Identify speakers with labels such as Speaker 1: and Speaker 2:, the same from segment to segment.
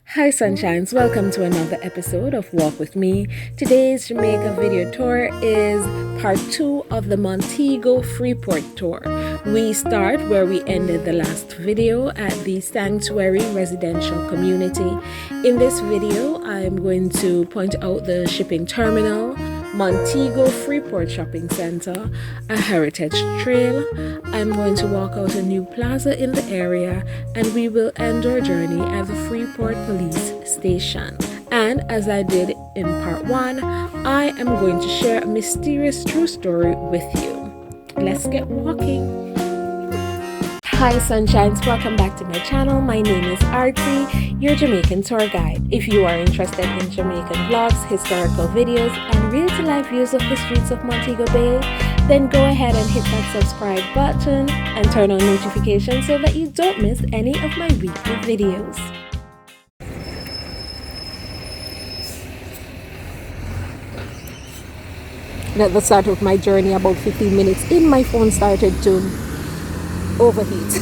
Speaker 1: Hi sunshines, welcome to another episode of Walk With Me. Today's Jamaica video tour is part 2 of the Montego Freeport tour. We start where we ended the last video at the Sanctuary Residential Community. In this video, I'm going to point out the shipping terminal, Montego Freeport Shopping Center, a heritage trail. I'm going to walk out a new plaza in the area, and we will end our journey at the Freeport Police Station. And as I did in part 1, I am going to share a mysterious true story with you. Let's get walking. Hi sunshines, welcome back to my channel. My name is Artsy, your Jamaican tour guide. If you are interested in Jamaican vlogs, historical videos, and real-to-life views of the streets of Montego Bay, then go ahead and hit that subscribe button and turn on notifications so that you don't miss any of my weekly videos. At the start of my journey, about 15 minutes in, my phone started to overheat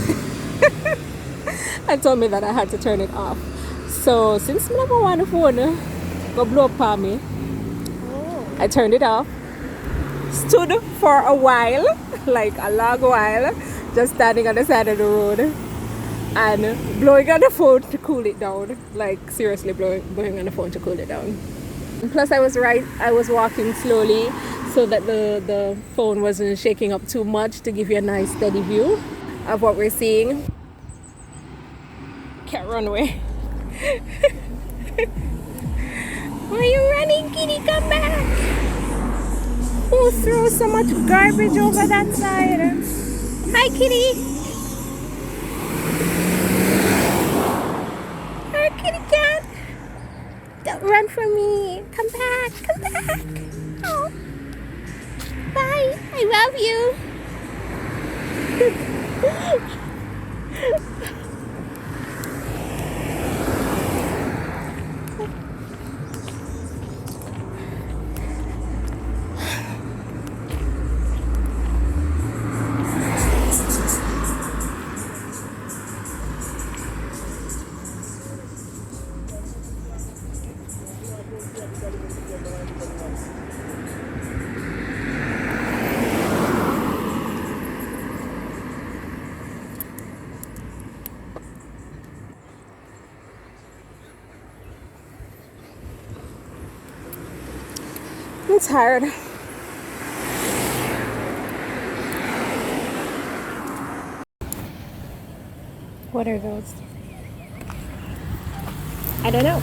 Speaker 1: and told me that I had to turn it off. So since I never want the phone go blow up on me, I turned it off, stood for a while, like a long while, just standing on the side of the road and blowing on the phone to cool it down, like seriously blowing on the phone to cool it down. And plus I was walking slowly so that the phone wasn't shaking up too much, to give you a nice steady view of what we're seeing. Can't run away. Why are you running, kitty? Come back. Who threw so much garbage over that side? Hi, kitty. Hi, kitty cat. Don't run from me. Come back. Come back. Oh. Bye. I love you. I'm tired. What are those? I don't know.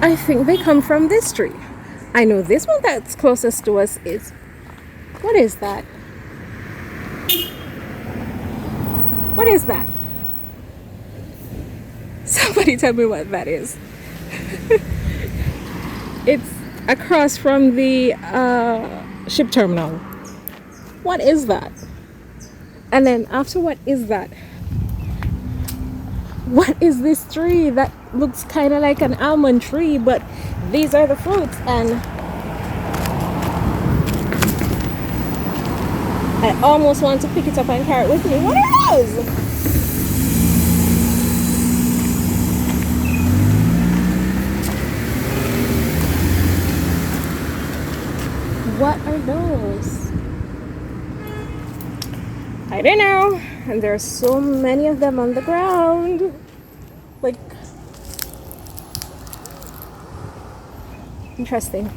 Speaker 1: I think they come from this tree. I know this one that's closest to us is... What is that? What is that? Somebody tell me what that is. It's across from the ship terminal. What is that? And then after what is that? What is this tree that looks kind of like an almond tree, but these are the fruits, and I almost want to pick it up and carry it with me. What are those? What are those? I don't know. And there's so many of them on the ground. Like, interesting.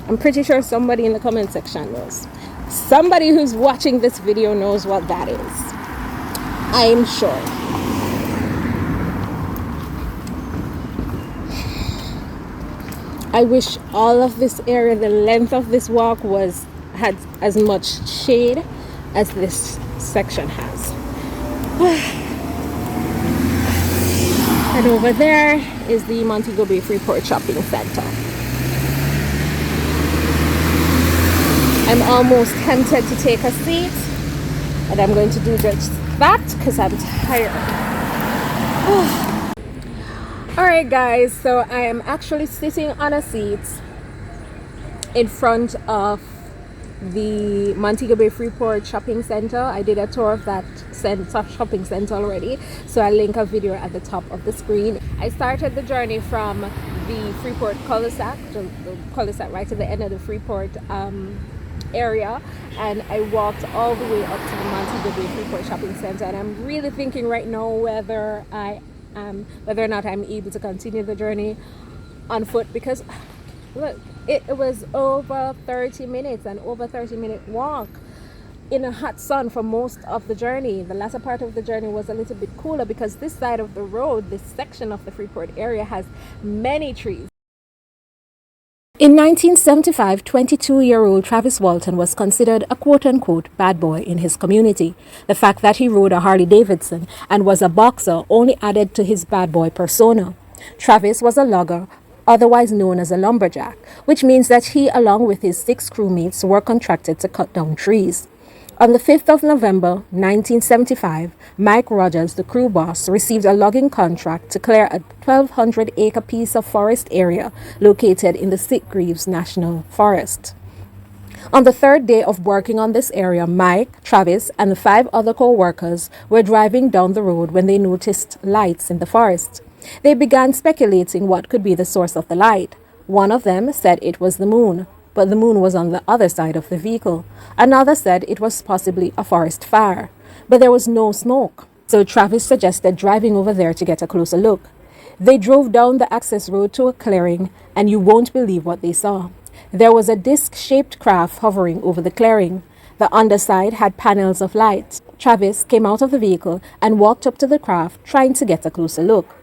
Speaker 1: I'm pretty sure somebody in the comment section knows. Somebody who's watching this video knows what that is. I'm sure. I wish all of this area, the length of this walk had as much shade as this section has. And over there is the Montego Bay Freeport Shopping Center. I'm almost tempted to take a seat, but I'm going to do just that because I'm tired. Alright guys, so I am actually sitting on a seat in front of the Montego Bay Freeport shopping center. I did a tour of that shopping center already, so I'll link a video at the top of the screen. I started the journey from the Freeport cul-de-sac, the cul-de-sac right to the end of the Freeport area, and I walked all the way up to the Montego Bay Freeport shopping center, and I'm really thinking right now whether or not I'm able to continue the journey on foot, because look, it was over 30 minutes, an over 30-minute walk in a hot sun for most of the journey. The latter part of the journey was a little bit cooler because this side of the road, this section of the Freeport area, has many trees. In 1975, 22-year-old Travis Walton was considered a quote-unquote bad boy in his community. The fact that he rode a Harley Davidson and was a boxer only added to his bad boy persona. Travis was a logger, otherwise known as a lumberjack, which means that he, along with his 6 crewmates, were contracted to cut down trees. On the 5th of November, 1975, Mike Rogers, the crew boss, received a logging contract to clear a 1,200-acre piece of forest area located in the Sitgreaves National Forest. On the 3rd day of working on this area, Mike, Travis, and the 5 other co-workers were driving down the road when they noticed lights in the forest. They began speculating what could be the source of the light. One of them said it was the moon, but the moon was on the other side of the vehicle. Another said it was possibly a forest fire, but there was no smoke. So Travis suggested driving over there to get a closer look. They drove down the access road to a clearing, and you won't believe what they saw. There was a disc-shaped craft hovering over the clearing. The underside had panels of light. Travis came out of the vehicle and walked up to the craft, trying to get a closer look.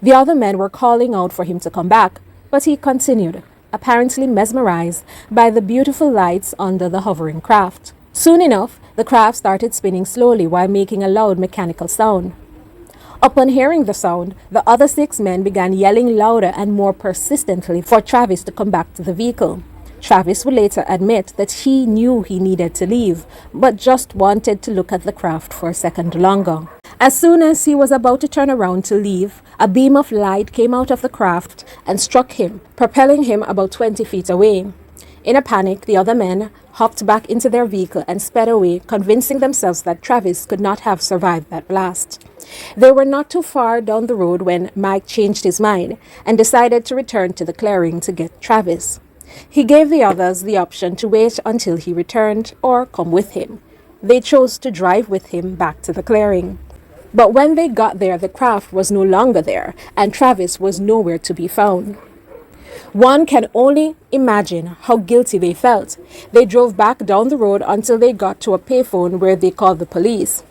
Speaker 1: The other men were calling out for him to come back, but he continued, apparently mesmerized by the beautiful lights under the hovering craft. Soon enough, the craft started spinning slowly while making a loud mechanical sound. Upon hearing the sound, the other 6 men began yelling louder and more persistently for Travis to come back to the vehicle. Travis would later admit that he knew he needed to leave, but just wanted to look at the craft for a second longer. As soon as he was about to turn around to leave, a beam of light came out of the craft and struck him, propelling him about 20 feet away. In a panic, the other men hopped back into their vehicle and sped away, convincing themselves that Travis could not have survived that blast. They were not too far down the road when Mike changed his mind and decided to return to the clearing to get Travis. He gave the others the option to wait until he returned or come with him. They chose to drive with him back to the clearing. But when they got there, the craft was no longer there, and Travis was nowhere to be found. One can only imagine how guilty they felt. They drove back down the road until they got to a payphone where they called the police.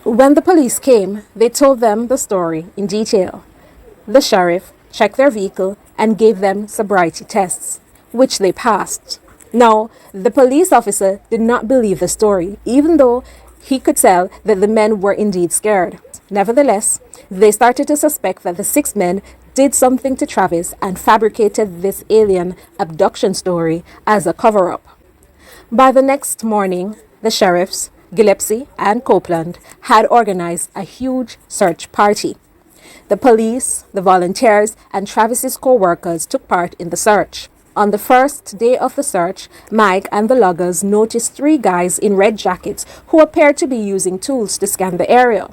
Speaker 1: When the police came, they told them the story in detail. The sheriff checked their vehicle and gave them sobriety tests, which they passed. Now, the police officer did not believe the story, even though he could tell that the men were indeed scared. Nevertheless, they started to suspect that the 6 men did something to Travis and fabricated this alien abduction story as a cover-up. By the next morning, the sheriffs, Gillespie and Copeland, had organized a huge search party. The police, the volunteers, and Travis's co-workers took part in the search. On the first day of the search, Mike and the loggers noticed 3 guys in red jackets who appeared to be using tools to scan the area.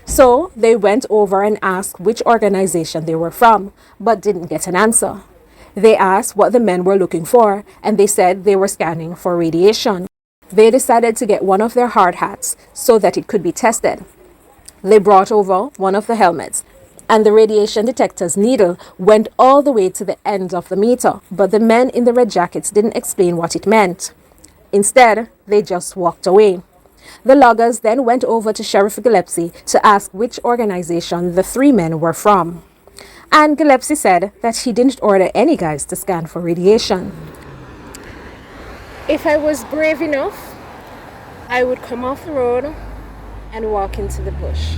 Speaker 1: So they went over and asked which organization they were from, but didn't get an answer. They asked what the men were looking for, and they said they were scanning for radiation. They decided to get one of their hard hats so that it could be tested. They brought over one of the helmets, and the radiation detector's needle went all the way to the end of the meter, but the men in the red jackets didn't explain what it meant. Instead, they just walked away. The loggers then went over to Sheriff Gillespie to ask which organization the 3 men were from. And Gillespie said that he didn't order any guys to scan for radiation. If I was brave enough, I would come off the road and walk into the bush.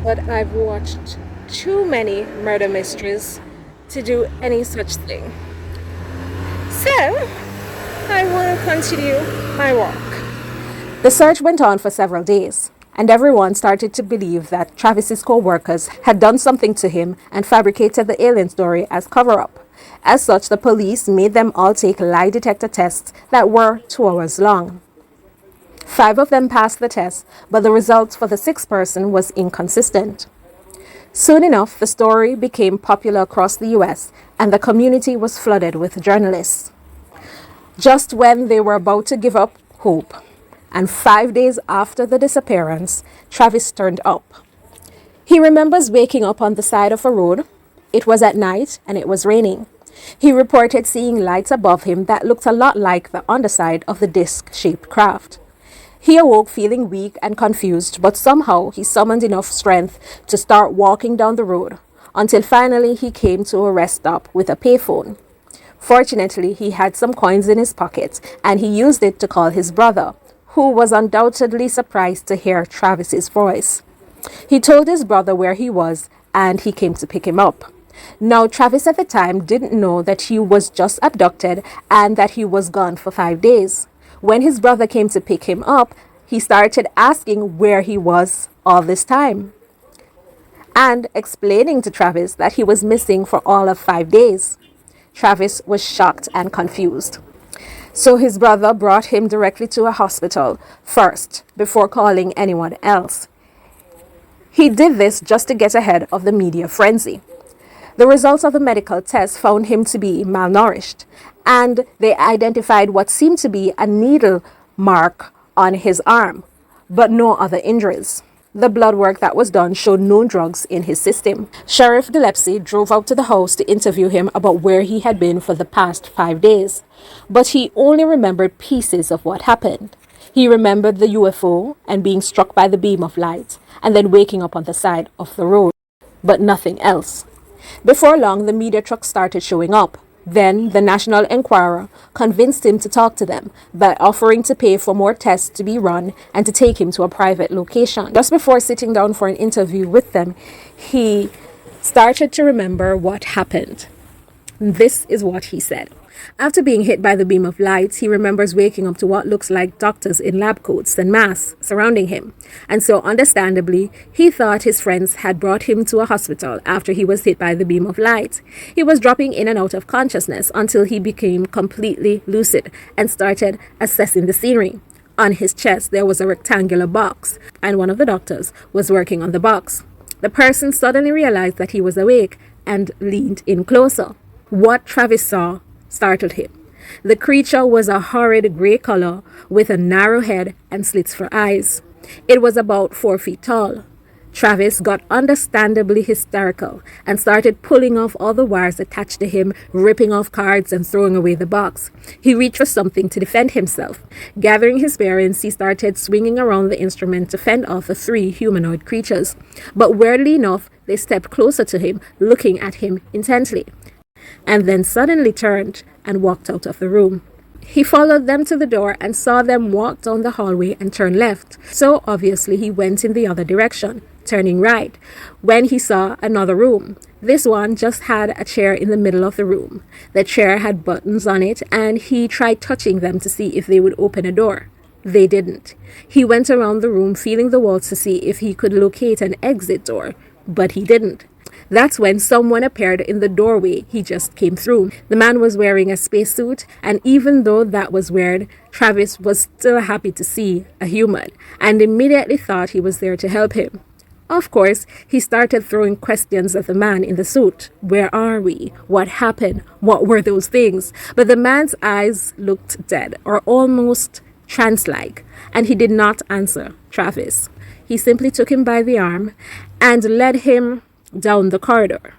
Speaker 1: But I've watched too many murder mysteries to do any such thing. So, I want to continue my walk. The search went on for several days, and everyone started to believe that Travis's co-workers had done something to him and fabricated the alien story as cover-up. As such, the police made them all take lie detector tests that were 2 hours long. 5 of them passed the test, but the results for the 6th person was inconsistent. Soon enough, the story became popular across the US, and the community was flooded with journalists. Just when they were about to give up hope, and 5 days after the disappearance, Travis turned up. He remembers waking up on the side of a road. It was at night and it was raining. He reported seeing lights above him that looked a lot like the underside of the disc-shaped craft. He awoke feeling weak and confused, but somehow he summoned enough strength to start walking down the road, until finally he came to a rest stop with a payphone. Fortunately, he had some coins in his pocket, and he used it to call his brother, who was undoubtedly surprised to hear Travis's voice. He told his brother where he was, and he came to pick him up. Now, Travis at the time didn't know that he was just abducted and that he was gone for 5 days. When his brother came to pick him up, he started asking where he was all this time and explaining to Travis that he was missing for all of 5 days. Travis was shocked and confused. So his brother brought him directly to a hospital first before calling anyone else. He did this just to get ahead of the media frenzy. The results of the medical test found him to be malnourished, and they identified what seemed to be a needle mark on his arm, but no other injuries. The blood work that was done showed no drugs in his system. Sheriff Gillespie drove out to the house to interview him about where he had been for the past 5 days, but he only remembered pieces of what happened. He remembered the UFO and being struck by the beam of light, and then waking up on the side of the road, but nothing else. Before long, the media trucks started showing up. Then the National Enquirer convinced him to talk to them by offering to pay for more tests to be run and to take him to a private location. Just before sitting down for an interview with them, he started to remember what happened. This is what he said. After being hit by the beam of light, he remembers waking up to what looks like doctors in lab coats and masks surrounding him. And so, understandably, he thought his friends had brought him to a hospital after he was hit by the beam of light. He was dropping in and out of consciousness until he became completely lucid and started assessing the scenery. On his chest, there was a rectangular box, and one of the doctors was working on the box. The person suddenly realized that he was awake and leaned in closer. What Travis saw startled him. The creature was a horrid grey color with a narrow head and slits for eyes. It was about 4 feet tall. Travis got understandably hysterical and started pulling off all the wires attached to him, ripping off cards and throwing away the box. He reached for something to defend himself. Gathering his bearings, he started swinging around the instrument to fend off the 3 humanoid creatures. But weirdly enough, they stepped closer to him, looking at him intently, and then suddenly turned and walked out of the room. He followed them to the door and saw them walk down the hallway and turn left. So obviously he went in the other direction, turning right, when he saw another room. This one just had a chair in the middle of the room. The chair had buttons on it, and he tried touching them to see if they would open a door. They didn't. He went around the room feeling the walls to see if he could locate an exit door, but he didn't. That's when someone appeared in the doorway he just came through. The man was wearing a spacesuit, and even though that was weird, Travis was still happy to see a human and immediately thought he was there to help him. Of course, he started throwing questions at the man in the suit. Where are we? What happened? What were those things? But the man's eyes looked dead, or almost trance-like, and he did not answer Travis. He simply took him by the arm and led him down the corridor,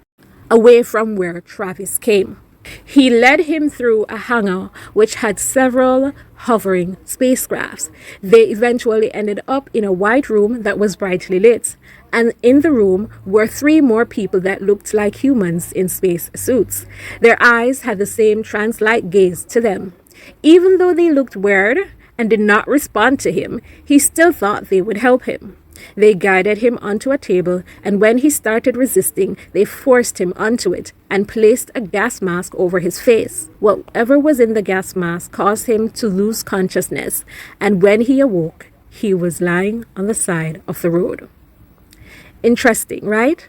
Speaker 1: away from where Travis came. He led him through a hangar which had several hovering spacecrafts. They eventually ended up in a white room that was brightly lit, and in the room were 3 more people that looked like humans in space suits. Their eyes had the same trance-like gaze to them. Even though they looked weird and did not respond to him, he still thought they would help him. They guided him onto a table, and when he started resisting, they forced him onto it and placed a gas mask over his face. Whatever was in the gas mask caused him to lose consciousness, and when he awoke, he was lying on the side of the road. Interesting, right?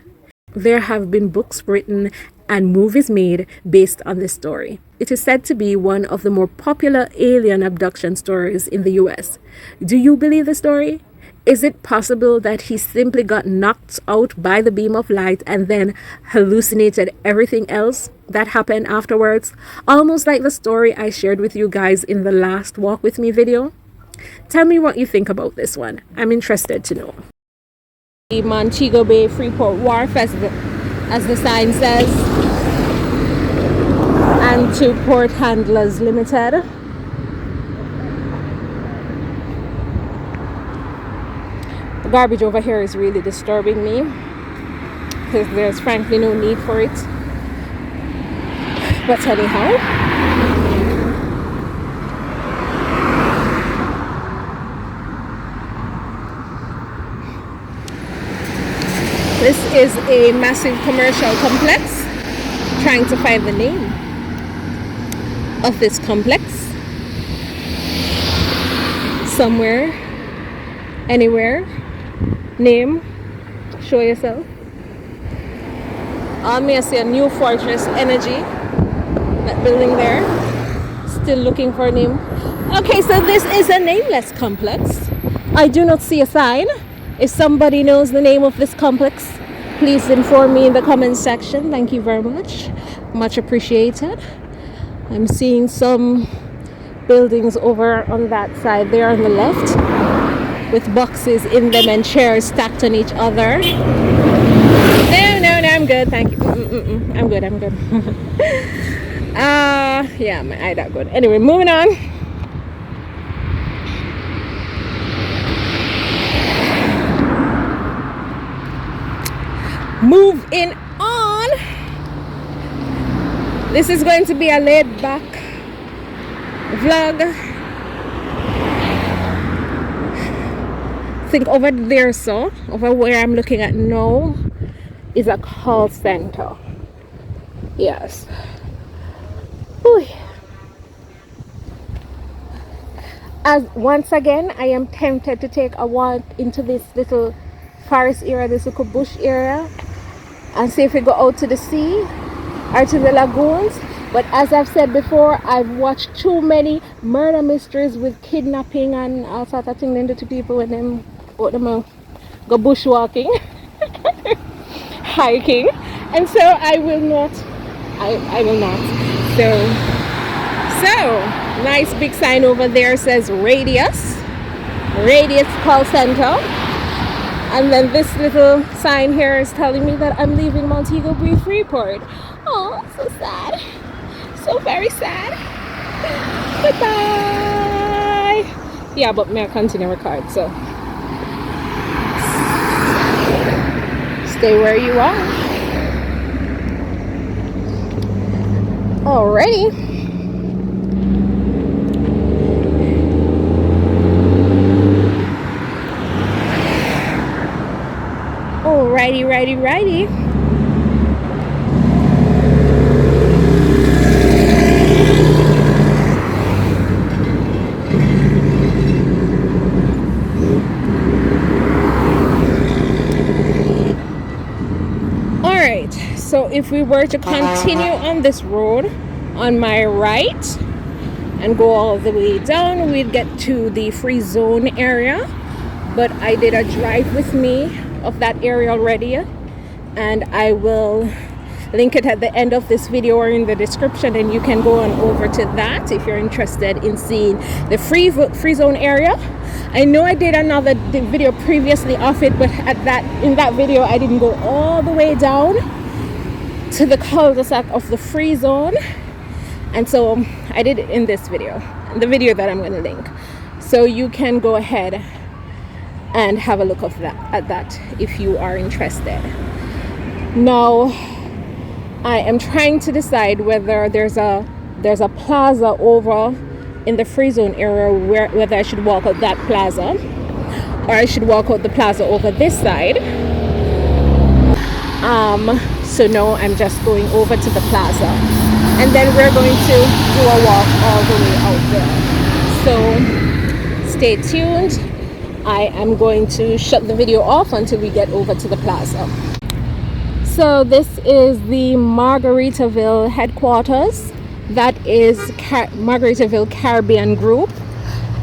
Speaker 1: There have been books written and movies made based on this story. It is said to be one of the more popular alien abduction stories in the US. Do you believe the story? Is it possible that he simply got knocked out by the beam of light and then hallucinated everything else that happened afterwards? Almost like the story I shared with you guys in the last Walk With Me video? Tell me what you think about this one. I'm interested to know. The Montego Bay Freeport Wharf, as the sign says, and to Port Handlers Limited. The garbage over here is really disturbing me because there's frankly no need for it. But anyhow, this is a massive commercial complex. Trying to find the name of this complex. Somewhere, anywhere. Name, show yourself. I may see a New Fortress Energy, that building there. Still looking for a name. Okay, so this is a nameless complex. I do not see a sign. If somebody knows the name of this complex, please inform me in the comment section. Thank you very much. Much appreciated. I'm seeing some buildings over on that side there on the left, with boxes in them and chairs stacked on each other. No, I'm good, thank you. I'm good. Yeah, my eye that good. Anyway, moving on. Moving on. This is going to be a laid back vlog. Think over there, so over where I'm looking at now is a call center. Yes. Ooh. As once again, I am tempted to take a walk into this little forest area, this little bush area, and see if we go out to the sea or to the lagoons. But as I've said before, I've watched too many murder mysteries with kidnapping and all sorts of things into people when them go bushwalking, hiking, and so I will not. So nice big sign over there says Radius Call Center, and then this little sign here is telling me that I'm leaving Montego Bay Freeport. Oh, so sad, so very sad. Goodbye. Yeah, but may I continue record, so stay where you are. Alrighty. Righty. Alright, so if we were to continue on this road on my right and go all the way down, we'd get to the free zone area. But I did a drive with me of that area already, and I will link it at the end of this video or in the description, and you can go on over to that if you're interested in seeing the free zone area. I know I did another video previously of it, but in that video I didn't go all the way down to the cul-de-sac of the free zone, and so I did it in this video, the video that I'm going to link, so you can go ahead and have a look at that if you are interested. Now I am trying to decide whether there's a plaza over in the free zone area, whether I should walk out that plaza or I should walk out the plaza over this side. So no, I'm just going over to the plaza, and then we're going to do a walk all the way out there. So stay tuned. I am going to shut the video off until we get over to the plaza. So this is the Margaritaville headquarters. That is Margaritaville Caribbean Group.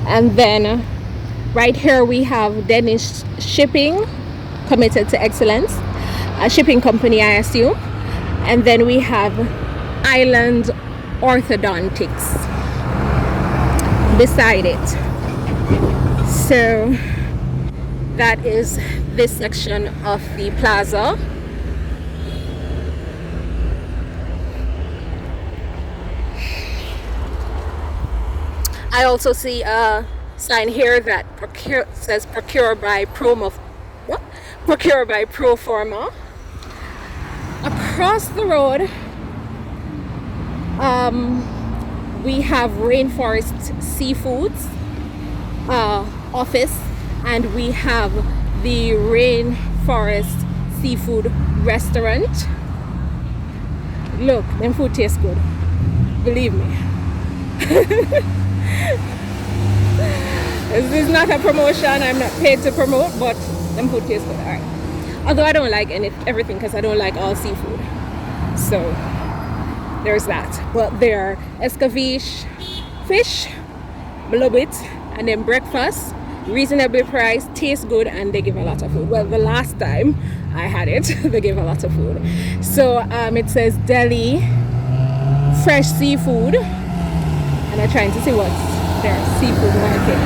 Speaker 1: And then right here we have Danish Shipping, committed to excellence, a shipping company, I assume. And then we have Island Orthodontics beside it. So that is this section of the plaza. I also see a sign here that says procure by Pro Forma. Across the road, we have Rainforest Seafoods office, and we have the Rainforest Seafood Restaurant. Look, them food tastes good. Believe me. This is not a promotion. I'm not paid to promote, but them food tastes good. All right. Although I don't like everything because I don't like all seafood. So there's that. But there are escabeche fish, I love it, and then breakfast, reasonably priced, tastes good, and they give a lot of food. Well, the last time I had it, they gave a lot of food. So it says deli, fresh seafood, and I'm trying to see what's there. Seafood market,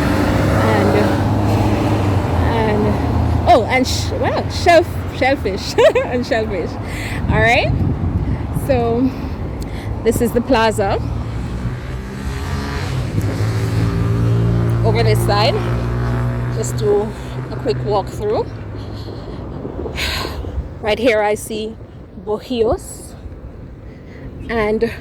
Speaker 1: shellfish and shellfish. All right. So this is the plaza. Over this side, just do a quick walk through. Right here I see Bohios, and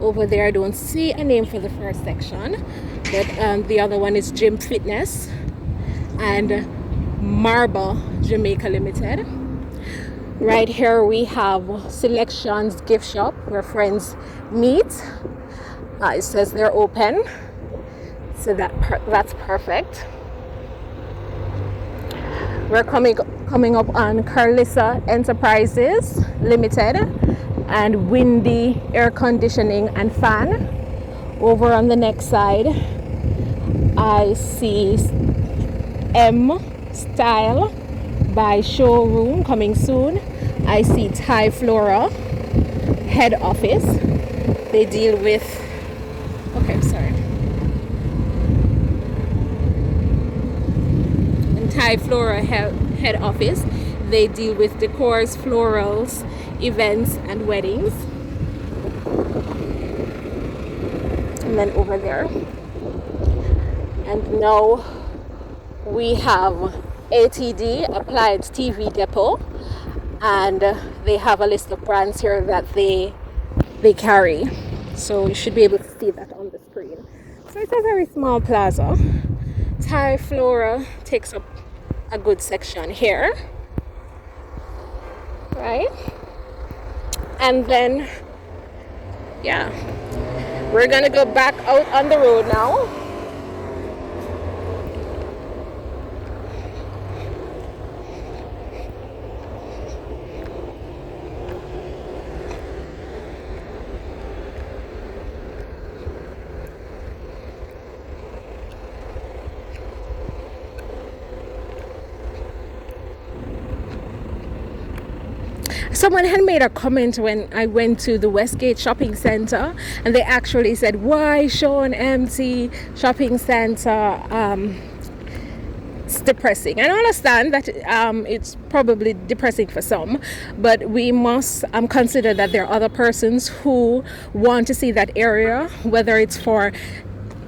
Speaker 1: over there I don't see a name for the first section, but the other one is Gym Fitness and Marba Jamaica Limited. Right here we have Selections Gift Shop, where friends meet. It says they're open, so that's perfect. We're coming up on Carlissa Enterprises Limited and Windy Air Conditioning and Fan. Over on the next side I see M Style by Showroom coming soon. I see Thai Flora head office. They deal with Thai Flora head office. They deal with decors, florals, events, and weddings. And then over there. And now we have ATD, Applied TV Depot, and they have a list of brands here that they carry. So you should be able to see that on the screen. So it's a very small plaza. Thai Flora takes up a good section here, right? And then we're gonna go back out on the road now. Someone had made a comment when I went to the Westgate Shopping Center, and they actually said, why Sean empty shopping center? It's depressing. And I understand that it's probably depressing for some, but we must consider that there are other persons who want to see that area, whether it's for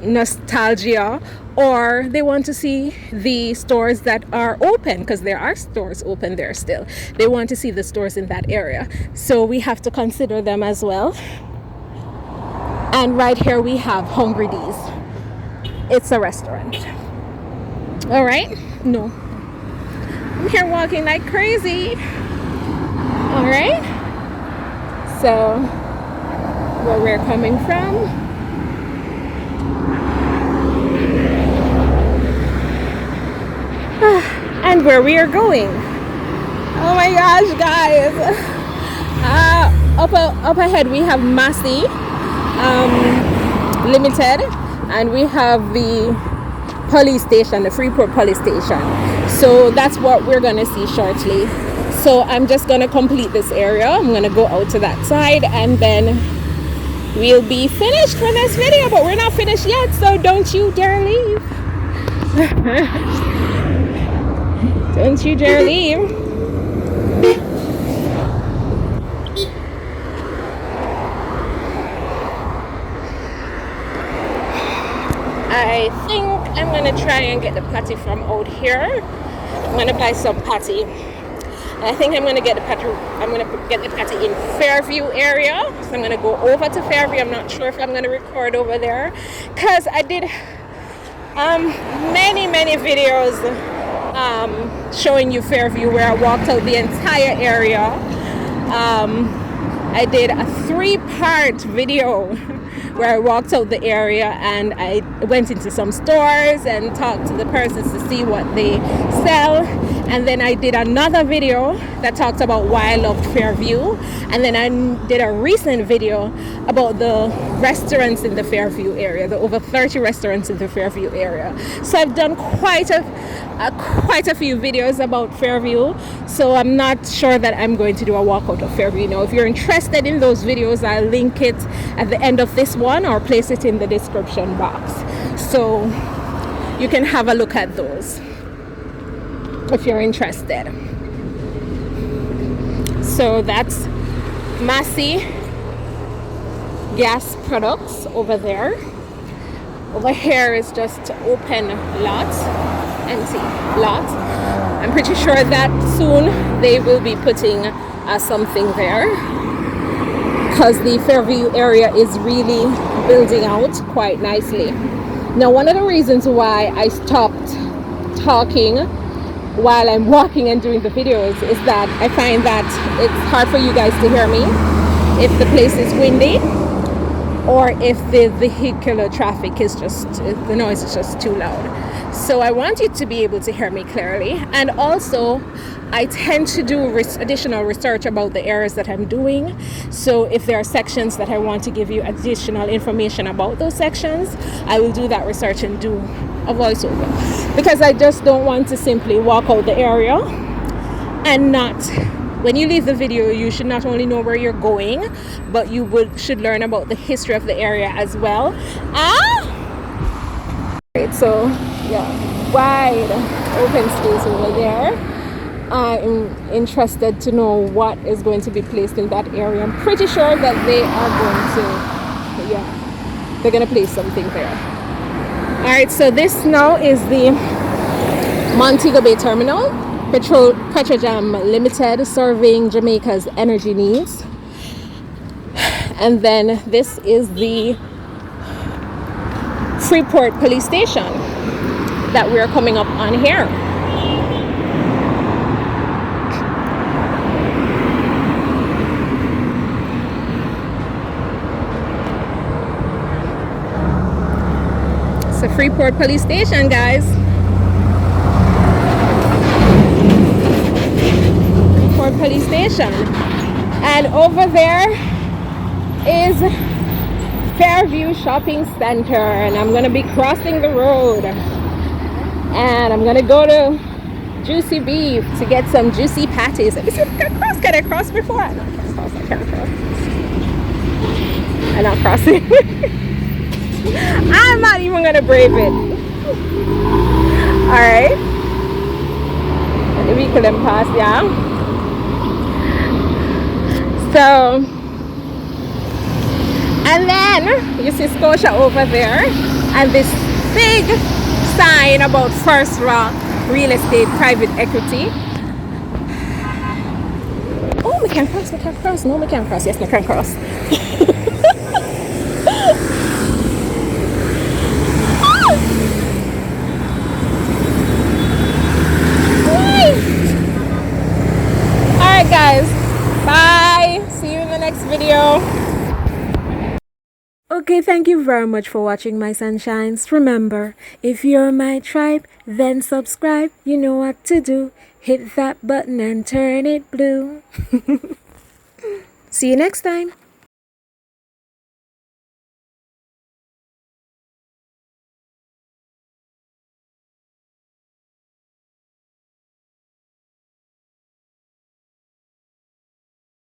Speaker 1: nostalgia or they want to see the stores that are open, because there are stores open there still. They want to see the stores in that area, so we have to consider them as well. And right here we have Hungry D's. It's a restaurant. All right, no, I'm here walking like crazy. All right, so where we're coming from, and where we are going. Oh my gosh, guys, up ahead we have Massey Limited, and we have the police station, the Freeport Police Station. So that's what we're gonna see shortly. So I'm just gonna complete this area. I'm gonna go out to that side, and then we'll be finished for this video, but we're not finished yet, so don't you dare leave. Don't you dare leave. I think I'm gonna try and get the patty from out here. I'm gonna buy some patty. I think I'm gonna get the patty. I'm gonna get the patty in Fairview area. So I'm gonna go over to Fairview. I'm not sure if I'm gonna record over there, cause I did many videos showing you Fairview, where I walked out the entire area. I did a 3-part video where I walked out the area, and I went into some stores and talked to the persons to see what they sell. And then I did another video that talked about why I loved Fairview. And then I did a recent video about the restaurants in the Fairview area, the over 30 restaurants in the Fairview area. So I've done quite a few videos about Fairview. So I'm not sure that I'm going to do a walkout of Fairview. Now, if you're interested in those videos, I'll link it at the end of this one or place it in the description box, so you can have a look at those if you're interested. So that's Massey gas products over there. Over here is just open lots, empty lots. I'm pretty sure that soon they will be putting something there, because the Fairview area is really building out quite nicely. Now, one of the reasons why I stopped talking while I'm walking and doing the videos is that I find that it's hard for you guys to hear me if the place is windy, or if the vehicular traffic is just, the noise is just too loud. So I want you to be able to hear me clearly. And also, I tend to do additional research about the areas that I'm doing. So if there are sections that I want to give you additional information about those sections, I will do that research and do a voiceover, because I just don't want to simply walk out the area and not. When you leave the video, you should not only know where you're going, but you should learn about the history of the area as well. Right, so yeah, wide open space over there. I'm interested to know what is going to be placed in that area. I'm pretty sure that they are going to, yeah, they're going to place something there. All right, so this now is the Montego Bay Terminal. Petrojam Limited, serving Jamaica's energy needs. And then this is the Freeport Police Station that we're coming up on here. It's a Freeport Police Station, guys. Police Station, and over there is Fairview Shopping Center, and I'm gonna be crossing the road, and I'm gonna go to Juicy Beef to get some juicy patties. Let me see if I can cross. Can I cross before? I can't cross. I can't cross. I'm not crossing. I'm not even gonna brave it. All right, the vehicle then pass, yeah. So, and then you see Scotia over there, and this big sign about First Rock Real Estate Private Equity. Oh, we can't cross, we can't cross. No, we can't cross. Yes, we can cross. Alright guys, bye. See you in the next video. Okay, thank you very much for watching, my sunshines. Remember, if you're my tribe, then subscribe. You know what to do. Hit that button and turn it blue. See you next time.